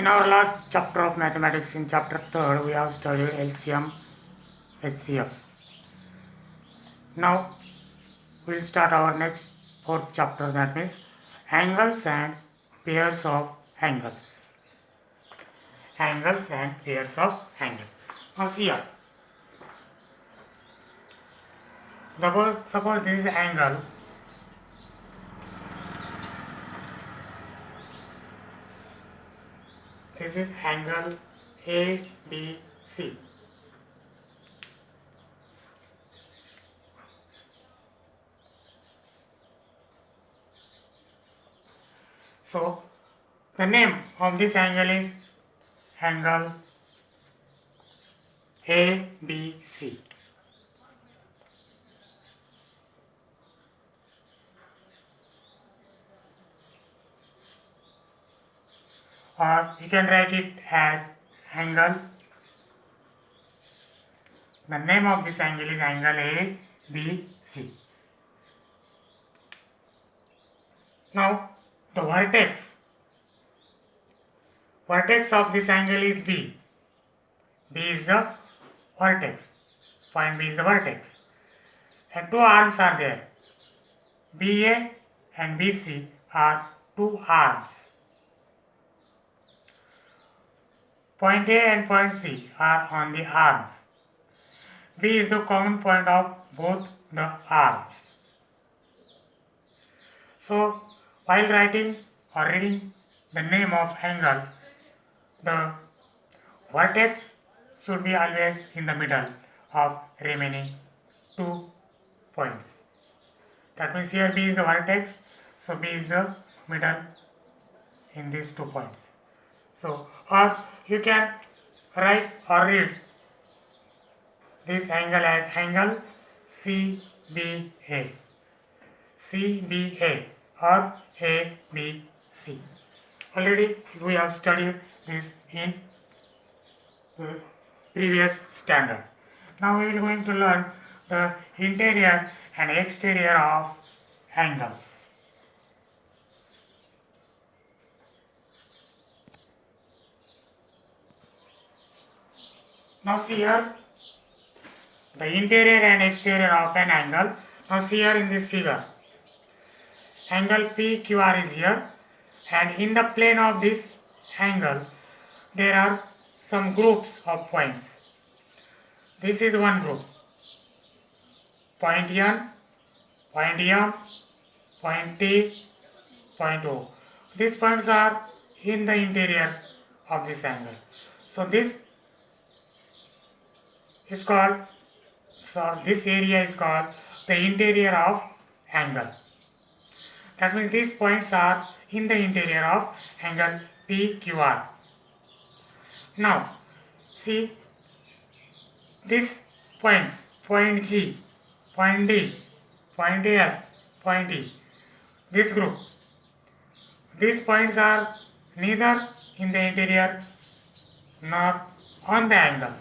In our last chapter of mathematics, in chapter 3rd, we have studied LCM, HCF. Now, we will start our next 4th chapter, that means angles and pairs of angles. Angles and pairs of angles. Now, see here. Suppose this is angle. This is angle ABC. So, the name of this angle is angle ABC. Or you can write it as angle. The name of this angle is angle ABC. Now, the vertex of this angle is B. B is the vertex. Point B is the vertex. And two arms are there. BA and BC are two arms. Point A and point C are on the arms. B is the common point of both the arms. So, while writing or reading the name of angle, the vertex should be always in the middle of remaining 2 points. That means here B is the vertex, so B is the middle in these 2 points. So, or you can write or read this angle as angle CBA. CBA or ABC. Already we have studied this in previous standard. Now we will going to learn the interior and exterior of angles. Now see here the interior and exterior of an angle. Now see here in this figure. Angle PQR is here, and in the plane of this angle there are some groups of points. This is one group. Point N, point M, point T, point O. These points are in the interior of this angle. So this area is called the interior of angle. That means these points are in the interior of angle PQR. Now, see these points, point G, point D, point S, point E, this group. These points are neither in the interior nor on the angle.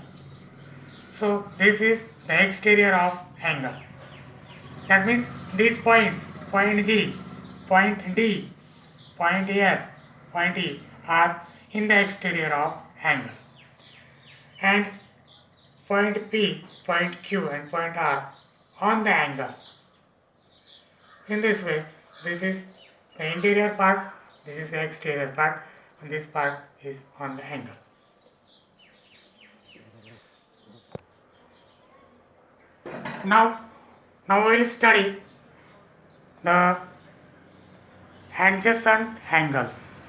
So, this is the exterior of angle. That means these points, point G, point D, point S, point E are in the exterior of angle. And point P, point Q and point R on the angle. In this way, this is the interior part, this is the exterior part, and this part is on the angle. Now we will study the adjacent angles.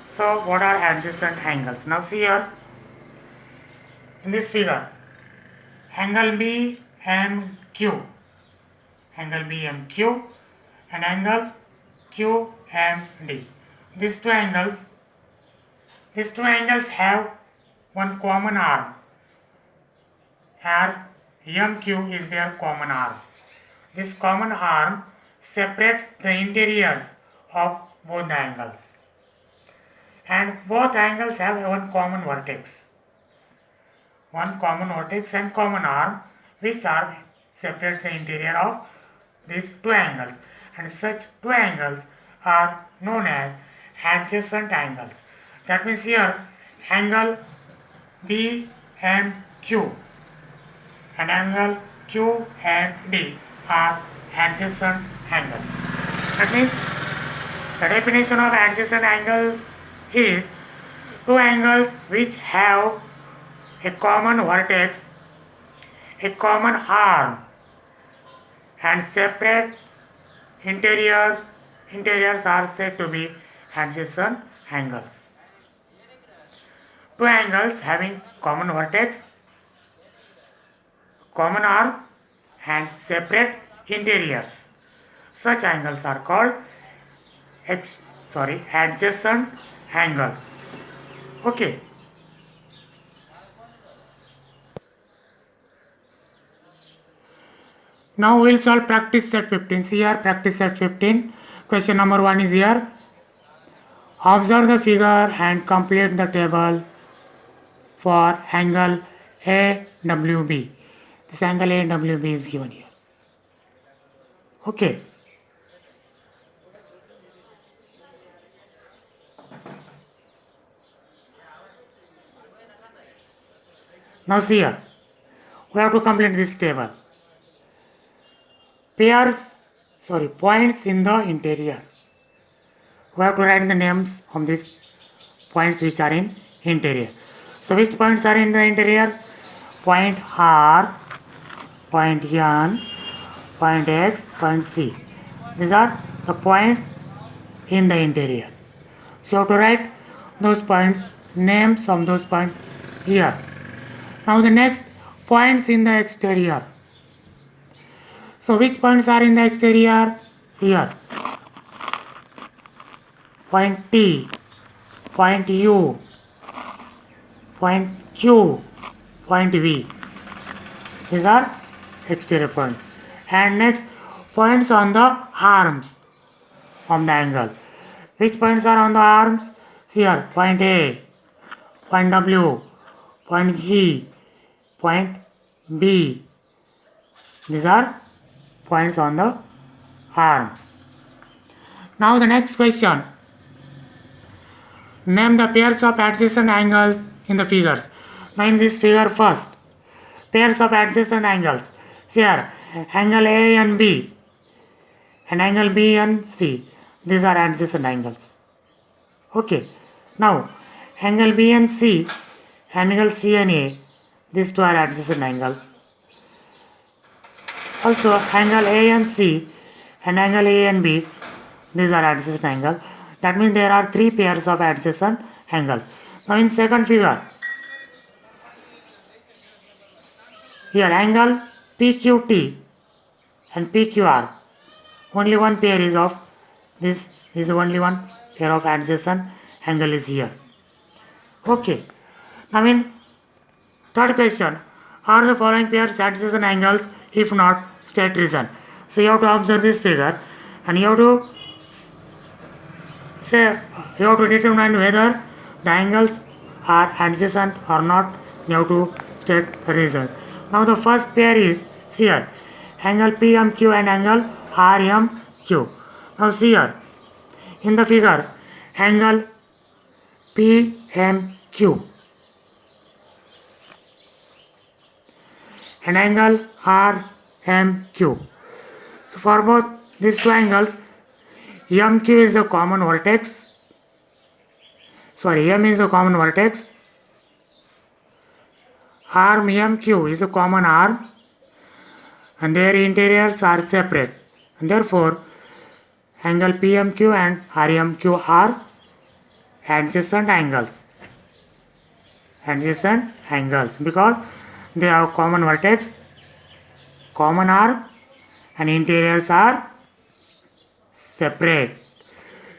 So what are adjacent angles? Now see here in this figure, angle BMQ, angle BMQ and angle QMD. These two angles have one common arm. Here MQ is their common arm. This common arm separates the interiors of both the angles. And both angles have one common vertex. One common vertex and common arm which arm separates the interior of these two angles. And such two angles are known as adjacent angles. That means here angle BMQ and angle Q and D are adjacent angles. That means the definition of adjacent angles is two angles which have a common vertex, a common arm and separate interiors are said to be adjacent angles. Two angles having common vertex, common arm and separate interiors. Such angles are called adjacent angles. Okay. Now we'll solve practice set 15. See here, practice set 15. Question number 1 is here. Observe the figure and complete the table for angle AWB. This angle AWB is given here. Okay. Now see here, we have to complete this table. Points in the interior. We have to write the names of these points which are in interior. So which points are in the interior? Point R, point N, point X, point C. These are the points in the interior. So you have to write those points, names of those points here. Now the next, points in the exterior. So which points are in the exterior? See here. Point T, point U, point Q, point V. These are exterior points. And next, points on the arms of the angle. Which points are on the arms? See here, point A, point W, point G, point B. These are points on the arms. Now the next question. Name the pairs of adjacent angles in the figures. Now in this figure first, pairs of adjacent angles. See here, angle A and B and angle B and C. These are adjacent angles. Okay. Now angle B and C, angle C and A, these two are adjacent angles. Also angle A and C and angle A and B, these are adjacent angles. That means there are three pairs of adjacent angles. Now in second figure, here angle PQT and PQR, only one pair is of this, is only one pair of adjacent angle is here. Okay. Now in third question, are the following pairs adjacent angles? If not, state reason. So you have to observe this figure and you have to determine whether the angles are adjacent or not. You have to state the reason. Now the first pair is, see here, angle PMQ and angle RMQ. Now see here, in the figure, angle PMQ and angle RMQ. So for both these two angles, MQ is the common vertex. M is the common vertex. Arm MQ is a common arm and their interiors are separate. And therefore, angle PMQ and RMQ are adjacent angles. Adjacent angles because they have common vertex, common arm and interiors are separate.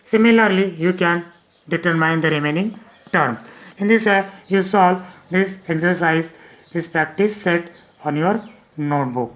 Similarly, you can determine the remaining terms. In this way, you solve this exercise, this practice set on your notebook.